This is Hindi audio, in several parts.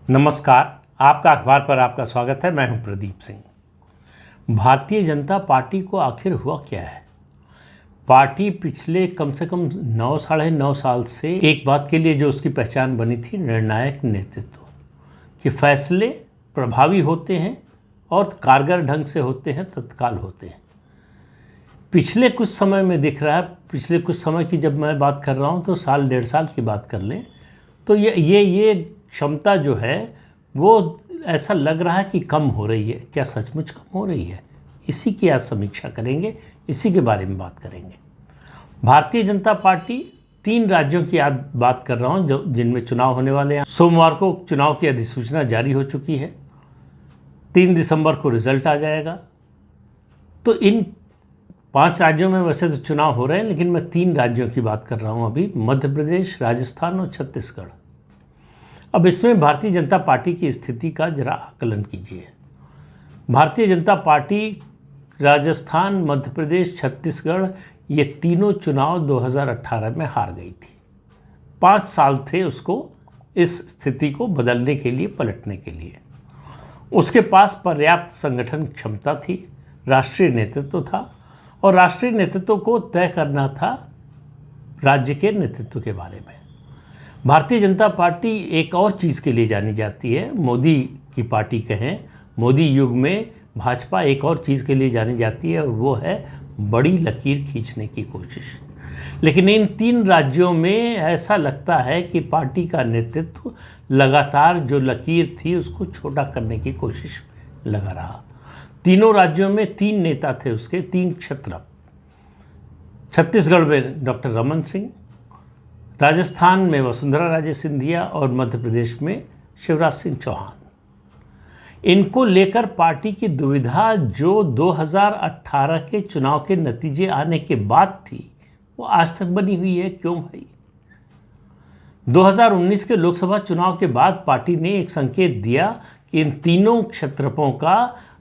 नमस्कार, आपका अखबार पर आपका स्वागत है। मैं हूं प्रदीप सिंह। भारतीय जनता पार्टी को आखिर हुआ क्या है? पार्टी पिछले कम से कम 9 साढ़े 9 साल से एक बात के लिए जो उसकी पहचान बनी थी, निर्णायक नेतृत्व, कि फैसले प्रभावी होते हैं और कारगर ढंग से होते हैं, तत्काल होते हैं। पिछले कुछ समय में दिख रहा है, पिछले कुछ समय की जब मैं बात कर रहा हूँ तो साल डेढ़ साल की बात कर लें तो ये क्षमता जो है वो ऐसा लग रहा है कि कम हो रही है। क्या सचमुच कम हो रही है? इसी की आज समीक्षा करेंगे, इसी के बारे में बात करेंगे। भारतीय जनता पार्टी 3 राज्यों की आज बात कर रहा हूँ जिनमें चुनाव होने वाले हैं। सोमवार को चुनाव की अधिसूचना जारी हो चुकी है, 3 दिसंबर को रिजल्ट आ जाएगा। तो इन 5 राज्यों में वैसे तो चुनाव हो रहे हैं, लेकिन मैं 3 राज्यों की बात कर रहा हूँ अभी, मध्य प्रदेश, राजस्थान और छत्तीसगढ़। अब इसमें भारतीय जनता पार्टी की स्थिति का जरा आकलन कीजिए। भारतीय जनता पार्टी राजस्थान, मध्य प्रदेश, छत्तीसगढ़ ये तीनों चुनाव 2018 में हार गई थी। 5 साल थे उसको इस स्थिति को बदलने के लिए, पलटने के लिए। उसके पास पर्याप्त संगठन क्षमता थी, राष्ट्रीय नेतृत्व था और राष्ट्रीय नेतृत्व को तय करना था राज्य के नेतृत्व के बारे में। भारतीय जनता पार्टी एक और चीज़ के लिए जानी जाती है, मोदी की पार्टी कहें, मोदी युग में भाजपा एक और चीज़ के लिए जानी जाती है और वो है बड़ी लकीर खींचने की कोशिश। लेकिन इन 3 राज्यों में ऐसा लगता है कि पार्टी का नेतृत्व लगातार जो लकीर थी उसको छोटा करने की कोशिश लगा रहा। तीनों राज्यों में 3 नेता थे उसके, 3 क्षेत्र। छत्तीसगढ़ में डॉक्टर रमन सिंह, राजस्थान में वसुंधरा राजे सिंधिया और मध्य प्रदेश में शिवराज सिंह चौहान। इनको लेकर पार्टी की दुविधा जो 2018 के चुनाव के नतीजे आने के बाद थी वो आज तक बनी हुई है। क्यों भाई? 2019 के लोकसभा चुनाव के बाद पार्टी ने एक संकेत दिया कि इन तीनों क्षेत्रपों का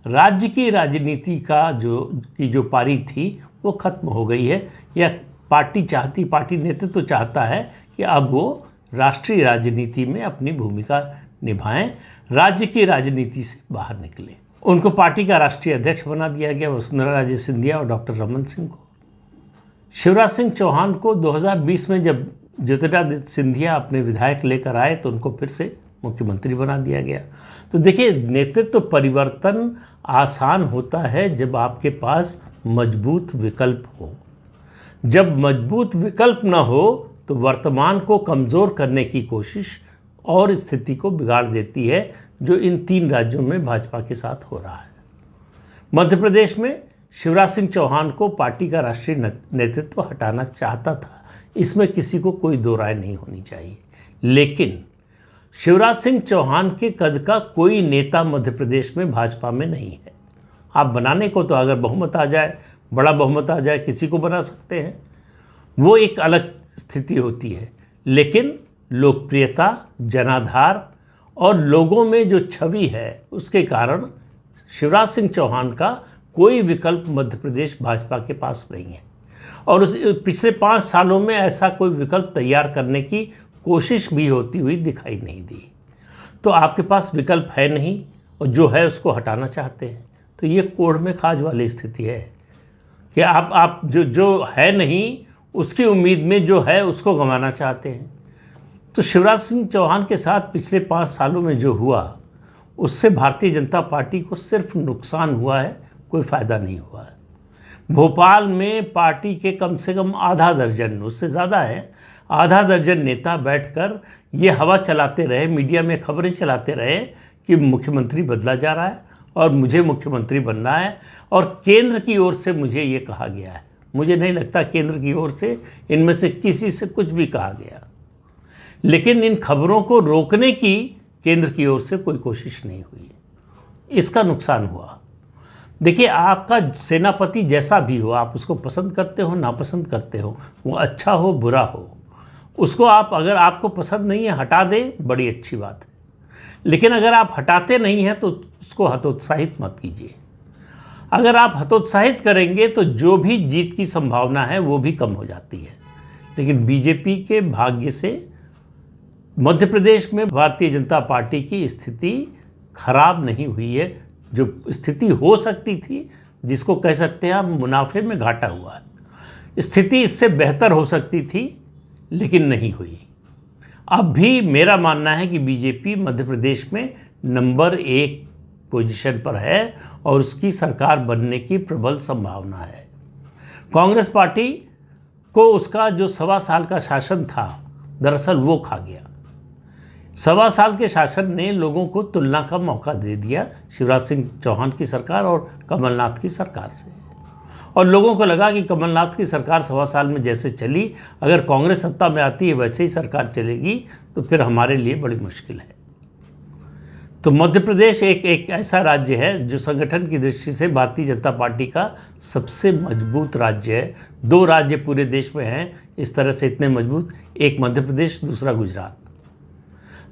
राज्य की राजनीति का जो पारी थी वो खत्म हो गई है, या पार्टी नेतृत्व चाहता है कि अब वो राष्ट्रीय राजनीति में अपनी भूमिका निभाएं, राज्य की राजनीति से बाहर निकले। उनको पार्टी का राष्ट्रीय अध्यक्ष बना दिया गया, वसुंधरा राजे सिंधिया और डॉक्टर रमन सिंह को। शिवराज सिंह चौहान को 2020 में जब ज्योतिरादित्य सिंधिया अपने विधायक लेकर आए तो उनको फिर से मुख्यमंत्री बना दिया गया। तो देखिए, नेतृत्व परिवर्तन आसान होता है जब आपके पास मजबूत विकल्प हो। जब मजबूत विकल्प न हो तो वर्तमान को कमज़ोर करने की कोशिश और स्थिति को बिगाड़ देती है, जो इन 3 राज्यों में भाजपा के साथ हो रहा है। मध्य प्रदेश में शिवराज सिंह चौहान को पार्टी का राष्ट्रीय नेतृत्व हटाना चाहता था, इसमें किसी को कोई दो राय नहीं होनी चाहिए। लेकिन शिवराज सिंह चौहान के कद का कोई नेता मध्य प्रदेश में भाजपा में नहीं है। आप बनाने को तो अगर बहुमत आ जाए, बड़ा बहुमत आ जाए, किसी को बना सकते हैं, वो एक अलग स्थिति होती है। लेकिन लोकप्रियता, जनाधार और लोगों में जो छवि है उसके कारण शिवराज सिंह चौहान का कोई विकल्प मध्य प्रदेश भाजपा के पास नहीं है। और उस पिछले 5 सालों में ऐसा कोई विकल्प तैयार करने की कोशिश भी होती हुई दिखाई नहीं दी। तो आपके पास विकल्प है नहीं और जो है उसको हटाना चाहते हैं। तो ये कोढ़ में खाज वाली स्थिति है कि आप जो है नहीं उसकी उम्मीद में जो है उसको गंवाना चाहते हैं। तो शिवराज सिंह चौहान के साथ पिछले 5 सालों में जो हुआ उससे भारतीय जनता पार्टी को सिर्फ नुकसान हुआ है, कोई फ़ायदा नहीं हुआ है। भोपाल में पार्टी के कम से कम आधा दर्जन, उससे ज़्यादा है, आधा दर्जन नेता बैठकर ये हवा चलाते रहे, मीडिया में खबरें चलाते रहे कि मुख्यमंत्री बदला जा रहा है और मुझे मुख्यमंत्री बनना है और केंद्र की ओर से मुझे ये कहा गया है। मुझे नहीं लगता केंद्र की ओर से इनमें से किसी से कुछ भी कहा गया, लेकिन इन खबरों को रोकने की केंद्र की ओर से कोई कोशिश नहीं हुई। इसका नुकसान हुआ। देखिए, आपका सेनापति जैसा भी हो, आप उसको पसंद करते हो नापसंद करते हो, वो अच्छा हो बुरा हो, उसको आप अगर आपको पसंद नहीं है हटा दें, बड़ी अच्छी बात है। लेकिन अगर आप हटाते नहीं हैं तो उसको हतोत्साहित मत कीजिए। अगर आप हतोत्साहित करेंगे तो जो भी जीत की संभावना है वो भी कम हो जाती है। लेकिन बीजेपी के भाग्य से मध्य प्रदेश में भारतीय जनता पार्टी की स्थिति खराब नहीं हुई है। जो स्थिति हो सकती थी, जिसको कह सकते हैं आप मुनाफे में घाटा हुआ है, स्थिति इससे बेहतर हो सकती थी लेकिन नहीं हुई। अब भी मेरा मानना है कि बीजेपी मध्य प्रदेश में नंबर 1 पोजीशन पर है और उसकी सरकार बनने की प्रबल संभावना है। कांग्रेस पार्टी को उसका जो 1.25 साल का शासन था, दरअसल वो खा गया। 1.25 साल के शासन ने लोगों को तुलना का मौका दे दिया शिवराज सिंह चौहान की सरकार और कमलनाथ की सरकार से, और लोगों को लगा कि कमलनाथ की सरकार 1.25 साल में जैसे चली, अगर कांग्रेस सत्ता में आती है वैसे ही सरकार चलेगी तो फिर हमारे लिए बड़ी मुश्किल है। तो मध्य प्रदेश एक ऐसा राज्य है जो संगठन की दृष्टि से भारतीय जनता पार्टी का सबसे मजबूत राज्य है। 2 राज्य पूरे देश में हैं इस तरह से इतने मजबूत, एक मध्य प्रदेश, दूसरा गुजरात,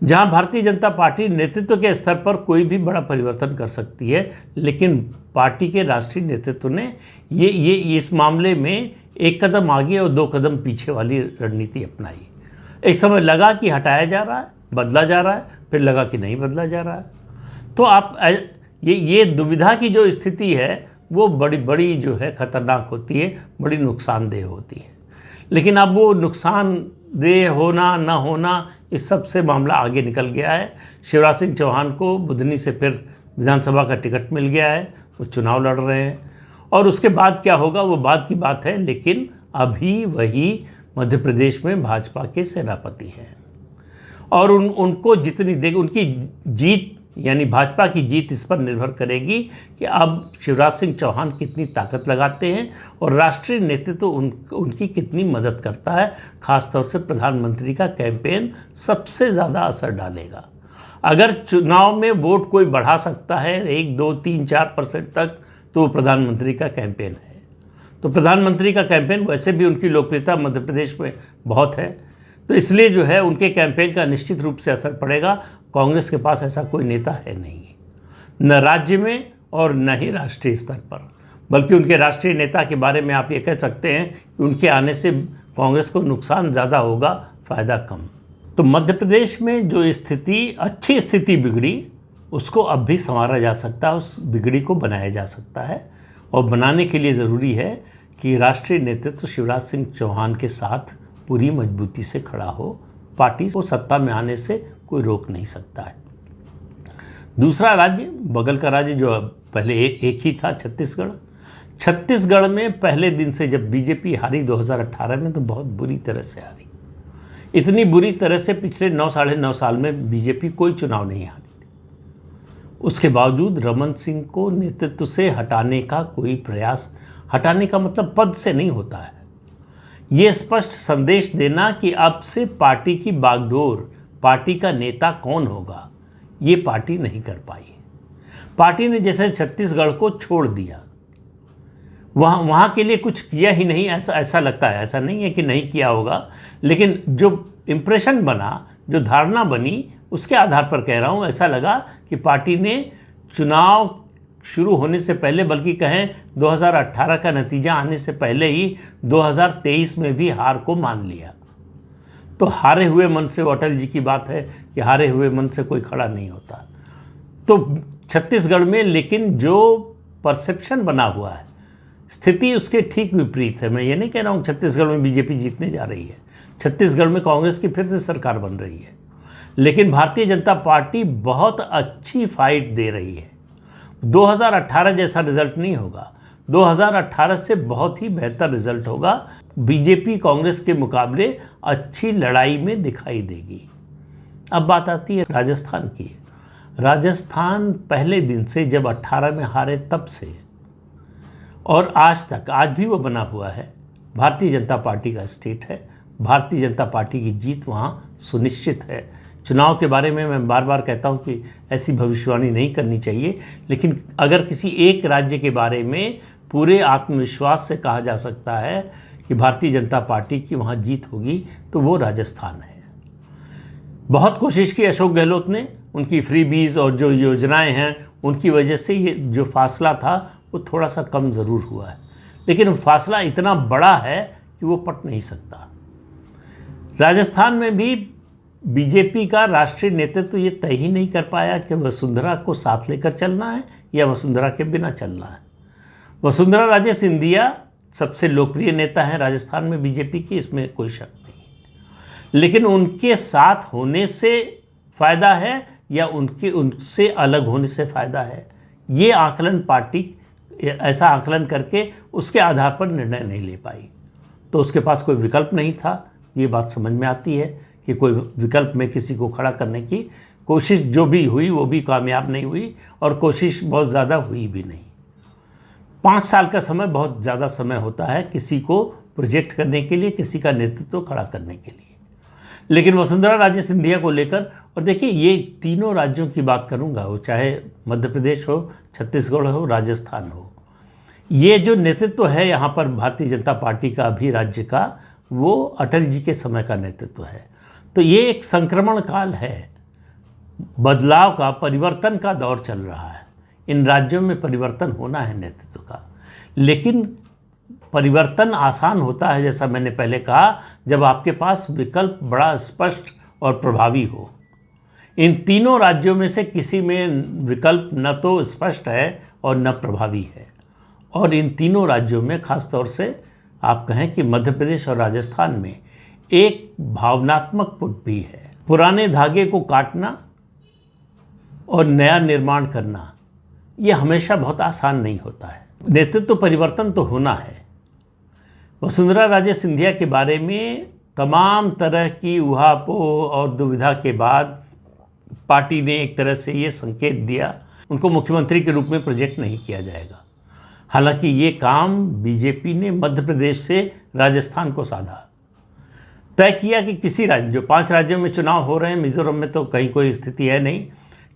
जहां भारतीय जनता पार्टी नेतृत्व के स्तर पर कोई भी बड़ा परिवर्तन कर सकती है, लेकिन पार्टी के राष्ट्रीय नेतृत्व ने ये इस मामले में 1 कदम आगे और 2 कदम पीछे वाली रणनीति अपनाई। एक समय लगा कि हटाया जा रहा है, बदला जा रहा है, फिर लगा कि नहीं बदला जा रहा है। तो आप ये दुविधा की जो स्थिति है वो बड़ी जो है खतरनाक होती है, बड़ी नुकसानदेह होती है। लेकिन अब वो नुकसानदेह होना ना होना, इस सब से मामला आगे निकल गया है। शिवराज सिंह चौहान को बुधनी से फिर विधानसभा का टिकट मिल गया है, वो चुनाव लड़ रहे हैं, और उसके बाद क्या होगा वो बाद की बात है। लेकिन अभी वही मध्य प्रदेश में भाजपा के सेनापति हैं, और उनको जितनी देगी उनकी जीत, यानी भाजपा की जीत इस पर निर्भर करेगी कि अब शिवराज सिंह चौहान कितनी ताकत लगाते हैं और राष्ट्रीय नेतृत्व उनकी कितनी मदद करता है। खासतौर से प्रधानमंत्री का कैंपेन सबसे ज़्यादा असर डालेगा। अगर चुनाव में वोट कोई बढ़ा सकता है 1, 2, 3, 4% तक, तो वो प्रधानमंत्री का कैंपेन है। तो प्रधानमंत्री का कैंपेन, वैसे भी उनकी लोकप्रियता मध्य प्रदेश में बहुत है, तो इसलिए जो है उनके कैंपेन का निश्चित रूप से असर पड़ेगा। कांग्रेस के पास ऐसा कोई नेता है नहीं, न राज्य में और न ही राष्ट्रीय स्तर पर, बल्कि उनके राष्ट्रीय नेता के बारे में आप ये कह सकते हैं कि उनके आने से कांग्रेस को नुकसान ज़्यादा होगा, फ़ायदा कम। तो मध्य प्रदेश में जो अच्छी स्थिति बिगड़ी, उसको अब भी संवारा जा सकता है, उस बिगड़ी को बनाया जा सकता है, और बनाने के लिए ज़रूरी है कि राष्ट्रीय नेतृत्व शिवराज सिंह चौहान के साथ पूरी मजबूती से खड़ा हो। पार्टी को सत्ता में आने से कोई रोक नहीं सकता है। दूसरा राज्य, बगल का राज्य जो पहले एक ही था, छत्तीसगढ़। छत्तीसगढ़ में पहले दिन से जब बीजेपी हारी 2018 में, तो बहुत बुरी तरह से हारी। इतनी बुरी तरह से पिछले 9 साढ़े 9 साल में बीजेपी कोई चुनाव नहीं हारी थी। उसके बावजूद रमन सिंह को नेतृत्व से हटाने का कोई प्रयास, हटाने का मतलब पद से नहीं होता है, ये स्पष्ट संदेश देना कि अब से पार्टी की बागडोर, पार्टी का नेता कौन होगा, ये पार्टी नहीं कर पाई। पार्टी ने जैसे छत्तीसगढ़ को छोड़ दिया, वहाँ के लिए कुछ किया ही नहीं, ऐसा लगता है। ऐसा नहीं है कि नहीं किया होगा, लेकिन जो इम्प्रेशन बना, जो धारणा बनी, उसके आधार पर कह रहा हूँ, ऐसा लगा कि पार्टी ने चुनाव शुरू होने से पहले, बल्कि कहें 2018 का नतीजा आने से पहले ही 2023 में भी हार को मान लिया। तो हारे हुए मन से, अटल जी की बात है कि हारे हुए मन से कोई खड़ा नहीं होता। तो छत्तीसगढ़ में लेकिन जो परसेप्शन बना हुआ है, स्थिति उसके ठीक विपरीत है। मैं ये नहीं कह रहा हूँ छत्तीसगढ़ में बीजेपी जीतने जा रही है, छत्तीसगढ़ में कांग्रेस की फिर से सरकार बन रही है, लेकिन भारतीय जनता पार्टी बहुत अच्छी फाइट दे रही है। 2018 जैसा रिजल्ट नहीं होगा, 2018 से बहुत ही बेहतर रिजल्ट होगा। बीजेपी कांग्रेस के मुकाबले अच्छी लड़ाई में दिखाई देगी। अब बात आती है राजस्थान की। राजस्थान पहले दिन से, जब 18 में हारे तब से और आज तक, आज भी वो बना हुआ है, भारतीय जनता पार्टी का स्टेट है। भारतीय जनता पार्टी की जीत वहाँ सुनिश्चित है। चुनाव के बारे में मैं बार बार कहता हूँ कि ऐसी भविष्यवाणी नहीं करनी चाहिए, लेकिन अगर किसी एक राज्य के बारे में पूरे आत्मविश्वास से कहा जा सकता है कि भारतीय जनता पार्टी की वहाँ जीत होगी, तो वो राजस्थान है। बहुत कोशिश की अशोक गहलोत ने, उनकी फ्रीबीज और जो योजनाएं हैं उनकी वजह से ये जो फासला था वो थोड़ा सा कम ज़रूर हुआ है, लेकिन फासला इतना बड़ा है कि वो पट नहीं सकता। राजस्थान में भी बीजेपी का राष्ट्रीय नेतृत्व ये तय ही नहीं कर पाया कि वसुंधरा को साथ लेकर चलना है या वसुंधरा के बिना चलना है। वसुंधरा राजे सिंधिया सबसे लोकप्रिय नेता हैं राजस्थान में बीजेपी की, इसमें कोई शक नहीं है, लेकिन उनके साथ होने से फ़ायदा है या उनसे अलग होने से फ़ायदा है, ये आकलन पार्टी ऐसा आकलन करके उसके आधार पर निर्णय नहीं ले पाई। तो उसके पास कोई विकल्प नहीं था, ये बात समझ में आती है कि कोई विकल्प में किसी को खड़ा करने की कोशिश जो भी हुई वो भी कामयाब नहीं हुई और कोशिश बहुत ज़्यादा हुई भी नहीं। 5 साल का समय बहुत ज़्यादा समय होता है किसी को प्रोजेक्ट करने के लिए, किसी का नेतृत्व खड़ा करने के लिए। लेकिन वसुंधरा राजे सिंधिया को लेकर, और देखिए ये तीनों राज्यों की बात करूंगा, वो चाहे मध्य प्रदेश हो, छत्तीसगढ़ हो, राजस्थान हो, ये जो नेतृत्व है यहाँ पर भारतीय जनता पार्टी का अभी राज्य का, वो अटल जी के समय का नेतृत्व है। तो ये एक संक्रमण काल है, बदलाव का, परिवर्तन का दौर चल रहा है। इन राज्यों में परिवर्तन होना है नेतृत्व का, लेकिन परिवर्तन आसान होता है, जैसा मैंने पहले कहा, जब आपके पास विकल्प बड़ा स्पष्ट और प्रभावी हो। इन तीनों राज्यों में से किसी में विकल्प न तो स्पष्ट है और न प्रभावी है, और इन तीनों राज्यों में खास तौर से आप कहें कि मध्य प्रदेश और राजस्थान में एक भावनात्मक पुट भी है। पुराने धागे को काटना और नया निर्माण करना ये हमेशा बहुत आसान नहीं होता है। नेतृत्व परिवर्तन तो होना है। वसुंधरा राजे सिंधिया के बारे में तमाम तरह की उहापोह और दुविधा के बाद पार्टी ने एक तरह से ये संकेत दिया, उनको मुख्यमंत्री के रूप में प्रोजेक्ट नहीं किया जाएगा। हालांकि ये काम बीजेपी ने मध्य प्रदेश से राजस्थान को साधा, तय किया कि किसी राज्य, जो 5 राज्यों में चुनाव हो रहे हैं, मिजोरम में तो कहीं कोई स्थिति है नहीं,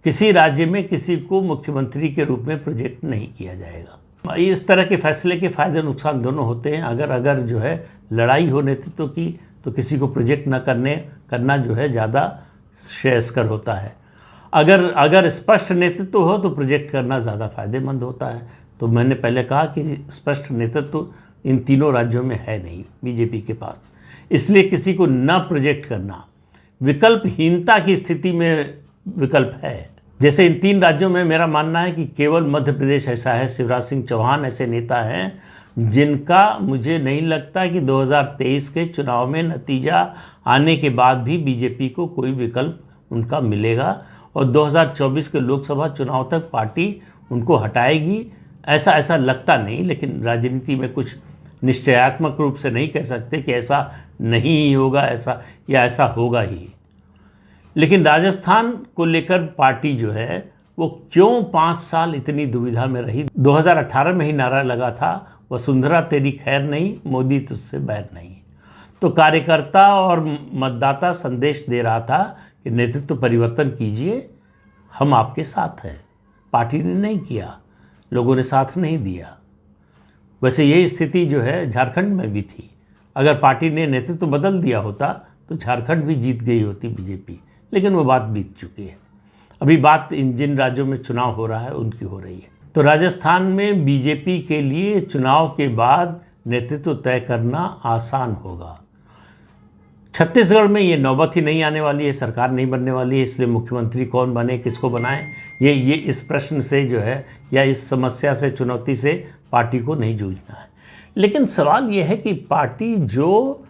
किसी राज्य में किसी को मुख्यमंत्री के रूप में प्रोजेक्ट नहीं किया जाएगा। इस तरह के फैसले के फ़ायदे नुकसान दोनों होते हैं। अगर जो है लड़ाई हो नेतृत्व की, तो किसी को प्रोजेक्ट न करना जो है ज़्यादा श्रेयस्कर होता है। अगर स्पष्ट नेतृत्व हो तो प्रोजेक्ट करना ज़्यादा फायदेमंद होता है। तो मैंने पहले कहा कि स्पष्ट नेतृत्व इन तीनों राज्यों में है नहीं बीजेपी के पास, इसलिए किसी को न प्रोजेक्ट करना विकल्पहीनता की स्थिति में विकल्प है। जैसे इन 3 राज्यों में मेरा मानना है कि केवल मध्य प्रदेश ऐसा है, शिवराज सिंह चौहान ऐसे नेता हैं जिनका मुझे नहीं लगता कि 2023 के चुनाव में नतीजा आने के बाद भी बीजेपी को कोई विकल्प उनका मिलेगा, और 2024 के लोकसभा चुनाव तक पार्टी उनको हटाएगी, ऐसा लगता नहीं। लेकिन राजनीति में कुछ निश्चयात्मक रूप से नहीं कह सकते कि ऐसा नहीं होगा, ऐसा होगा ही। लेकिन राजस्थान को लेकर पार्टी जो है वो क्यों 5 साल इतनी दुविधा में रही। 2018 में ही नारा लगा था, वसुंधरा तेरी खैर नहीं, मोदी तुझसे बैर नहीं। तो कार्यकर्ता और मतदाता संदेश दे रहा था कि नेतृत्व परिवर्तन कीजिए, हम आपके साथ हैं। पार्टी ने नहीं किया, लोगों ने साथ नहीं दिया। वैसे यही स्थिति जो है झारखंड में भी थी। अगर पार्टी ने नेतृत्व बदल दिया होता तो झारखंड भी जीत गई होती बीजेपी, लेकिन वो बात बीत चुकी है। अभी बात इन जिन राज्यों में चुनाव हो रहा है उनकी हो रही है। तो राजस्थान में बीजेपी के लिए चुनाव के बाद नेतृत्व तय करना आसान होगा। छत्तीसगढ़ में ये नौबत ही नहीं आने वाली है, सरकार नहीं बनने वाली है, इसलिए मुख्यमंत्री कौन बने, किसको बनाएं, ये इस प्रश्न से जो है या इस समस्या से, चुनौती से पार्टी को नहीं जूझना है। लेकिन सवाल ये है कि पार्टी जो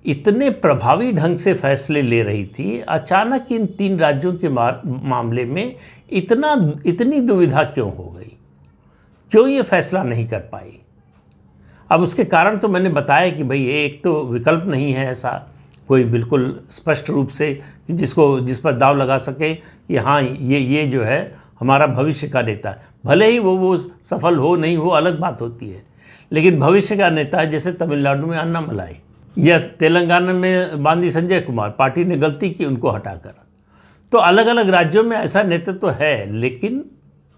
इतने प्रभावी ढंग से फैसले ले रही थी, अचानक इन 3 राज्यों के मामले में इतनी दुविधा क्यों हो गई, क्यों ये फैसला नहीं कर पाई। अब उसके कारण तो मैंने बताया कि भाई एक तो विकल्प नहीं है ऐसा कोई बिल्कुल स्पष्ट रूप से जिस पर दाव लगा सके कि हाँ ये जो है हमारा भविष्य का नेता है। भले ही वो सफल हो नहीं हो अलग बात होती है, लेकिन भविष्य का नेता है। जैसे तमिलनाडु में अन्नामलाई या तेलंगाना में बांदी संजय कुमार, पार्टी ने गलती की उनको हटाकर। तो अलग अलग राज्यों में ऐसा नेतृत्व है, लेकिन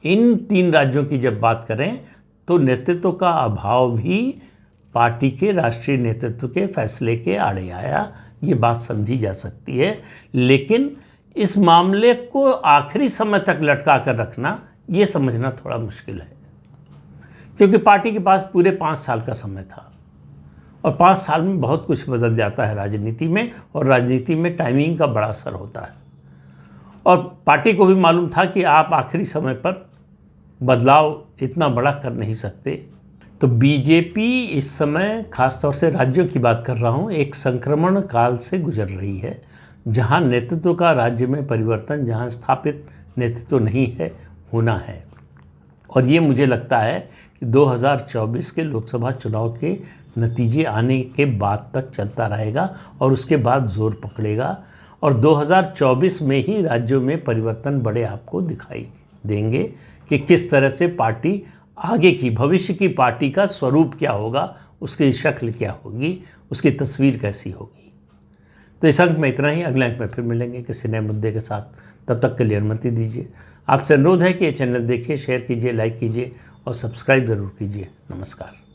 इन 3 राज्यों की जब बात करें तो नेतृत्व का अभाव भी पार्टी के राष्ट्रीय नेतृत्व के फैसले के आड़े आया, ये बात समझी जा सकती है। लेकिन इस मामले को आखिरी समय तक लटका कर रखना ये समझना थोड़ा मुश्किल है, क्योंकि पार्टी के पास पूरे 5 साल का समय था और 5 साल में बहुत कुछ बदल जाता है राजनीति में, और राजनीति में टाइमिंग का बड़ा असर होता है। और पार्टी को भी मालूम था कि आप आखिरी समय पर बदलाव इतना बड़ा कर नहीं सकते। तो बीजेपी इस समय, खासतौर से राज्यों की बात कर रहा हूँ, एक संक्रमण काल से गुजर रही है, जहाँ नेतृत्व का राज्य में परिवर्तन, जहाँ स्थापित नेतृत्व नहीं है, होना है। और ये मुझे लगता है कि 2024 के लोकसभा चुनाव के नतीजे आने के बाद तक चलता रहेगा और उसके बाद जोर पकड़ेगा, और 2024 में ही राज्यों में परिवर्तन बड़े आपको दिखाई देंगे कि किस तरह से पार्टी आगे की, भविष्य की पार्टी का स्वरूप क्या होगा, उसकी शक्ल क्या होगी, उसकी तस्वीर कैसी होगी। तो इस अंक में इतना ही। अगले अंक में फिर मिलेंगे किसी नए मुद्दे के साथ। तब तक के लिए अनुमति दीजिए। आपसे अनुरोध है कि ये चैनल देखिए, शेयर कीजिए, लाइक कीजिए और सब्सक्राइब जरूर कीजिए। नमस्कार।